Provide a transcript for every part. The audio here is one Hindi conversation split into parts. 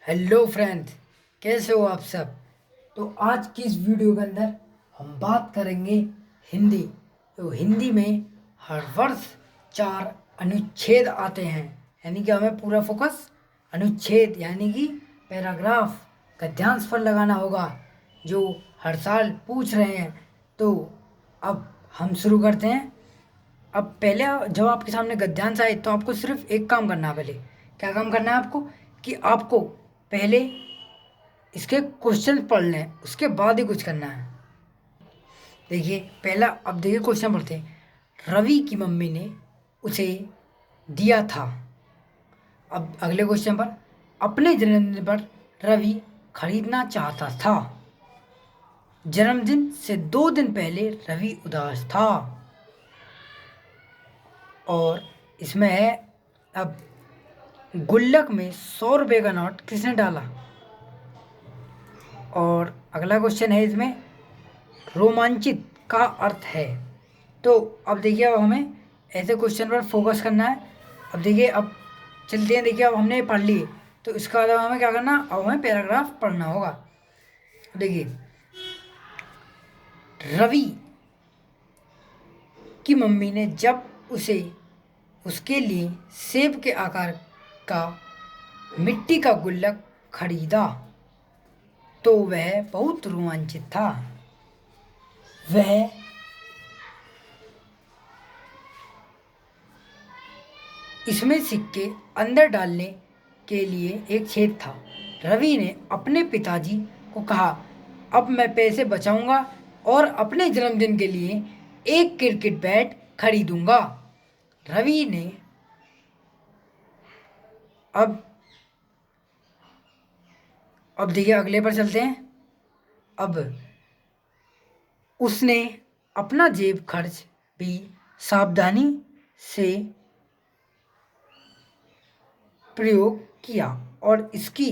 हेलो फ्रेंड्स, कैसे हो आप सब। तो आज की इस वीडियो के अंदर हम बात करेंगे हिंदी। तो हिंदी में हर वर्ष 4 अनुच्छेद आते हैं, यानी कि हमें पूरा फोकस अनुच्छेद यानी कि पैराग्राफ गद्यांश पर लगाना होगा, जो हर साल पूछ रहे हैं। तो अब हम शुरू करते हैं। अब पहले जब आपके सामने गद्यांश आए तो आपको सिर्फ एक काम करना है। पहले क्या काम करना है आपको, कि आपको पहले इसके क्वेश्चन पढ़ लें, उसके बाद ही कुछ करना है। देखिए पहला, अब देखिए क्वेश्चन पढ़ते हैं। रवि की मम्मी ने उसे दिया था। अब अगले क्वेश्चन पर, अपने जन्मदिन पर रवि खरीदना चाहता था। जन्मदिन से 2 दिन पहले रवि उदास था। और इसमें है, अब गुल्लक में 100 रुपये का नोट किसने डाला। और अगला क्वेश्चन है इसमें, रोमांचित का अर्थ है। तो अब देखिए, अब हमें ऐसे क्वेश्चन पर फोकस करना है। अब देखिए, अब चलते हैं। देखिए अब हमने पढ़ लिए, तो इसका बाद अब हमें क्या करना, अब हमें पैराग्राफ पढ़ना होगा। देखिए, रवि की मम्मी ने जब उसे उसके लिए सेब के आकार का मिट्टी का गुल्लक खरीदा तो वह बहुत रोमांचित था। वह इसमें सिक्के अंदर डालने के लिए एक छेद था। रवि ने अपने पिताजी को कहा, अब मैं पैसे बचाऊंगा और अपने जन्मदिन के लिए एक क्रिकेट बैट खरीदूंगा। रवि ने अब अब देखिए अगले पर चलते हैं। अब उसने अपना जेब खर्च भी सावधानी से प्रयोग किया और इसकी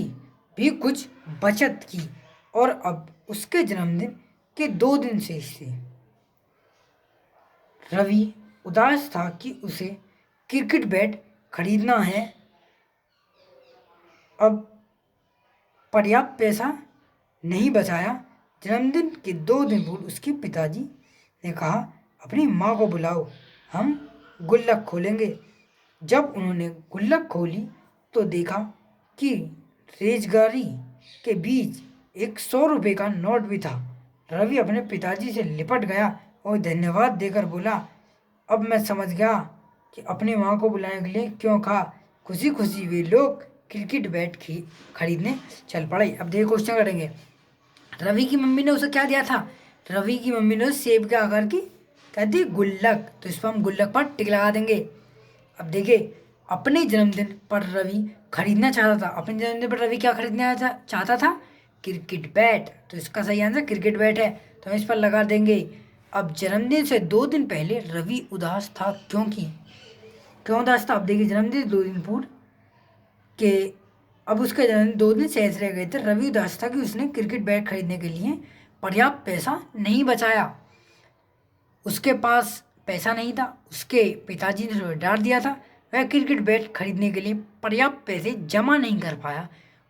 भी कुछ बचत की। और अब उसके जन्मदिन के 2 दिन शेष थे। रवि उदास था कि उसे क्रिकेट बैट खरीदना है। अब पर्याप्त पैसा नहीं बचाया। जन्मदिन के 2 दिन पूर्व उसके पिताजी ने कहा, अपनी माँ को बुलाओ, हम गुल्लक खोलेंगे। जब उन्होंने गुल्लक खोली तो देखा कि रेजगारी के बीच एक 100 रुपये का नोट भी था। रवि अपने पिताजी से लिपट गया और धन्यवाद देकर बोला, अब मैं समझ गया कि अपनी माँ को बुलाने के लिए क्यों कहा। खुशी खुशी वे लोग क्रिकेट बैट खरीदने चल पड़े। अब देखो क्वेश्चन करेंगे। रवि की मम्मी ने उसे क्या दिया था। रवि की मम्मी ने सेब के आकार की कहती गुल्लक, तो इस पर हम गुल्लक पर टिक लगा देंगे। अब देखिए, अपने जन्मदिन पर रवि खरीदना चाहता था। अपने जन्मदिन पर रवि क्या खरीदना चाहता था, क्रिकेट बैट। तो इसका सही आंसर क्रिकेट बैट है, तो हम इस पर लगा देंगे। अब जन्मदिन से 2 दिन पहले रवि उदास था, क्यों उदास था। अब देखिए, जन्मदिन से 2 दिन पूर्व के अब उसके जन्मदिन 2 दिन शेष रह गए थे। रवि उदास था कि उसने क्रिकेट बैट खरीदने के लिए पर्याप्त पैसा नहीं बचाया। उसके पास पैसा नहीं था, उसके पिताजी ने उसे डांट दिया था। वह क्रिकेट बैट खरीदने के लिए पर्याप्त पैसे जमा नहीं कर पाया,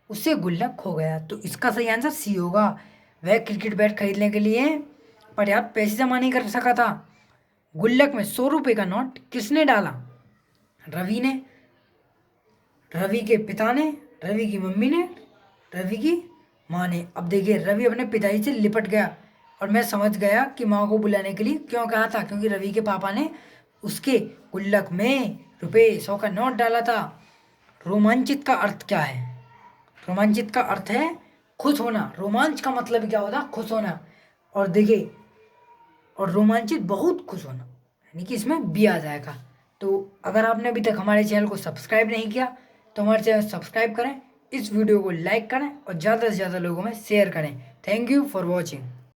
उससे गुल्लक खो गया। तो इसका सही आंसर सी होगा। वह क्रिकेट बैट खरीदने के लिए पर्याप्त पैसे जमा नहीं कर सका था। गुल्लक में 100 रुपये का नोट किसने डाला, रवि ने, रवि के पिता ने, रवि की मम्मी ने, रवि की माँ ने। अब देखिए, रवि अपने पिताजी से लिपट गया और मैं समझ गया कि माँ को बुलाने के लिए क्यों कहा था, क्योंकि रवि के पापा ने उसके गुल्लक में ₹100 का नोट डाला था। रोमांचित का अर्थ क्या है। रोमांचित का अर्थ है खुश होना। रोमांच का मतलब क्या होता है, खुश होना। और देखिए, और रोमांचित बहुत खुश होना, यानी कि इसमें बी आ जाएगा। तो अगर आपने अभी तक हमारे चैनल को सब्सक्राइब नहीं किया तो हमारे चैनल सब्सक्राइब करें, इस वीडियो को लाइक करें और ज़्यादा से ज़्यादा लोगों में शेयर करें। Thank you for watching.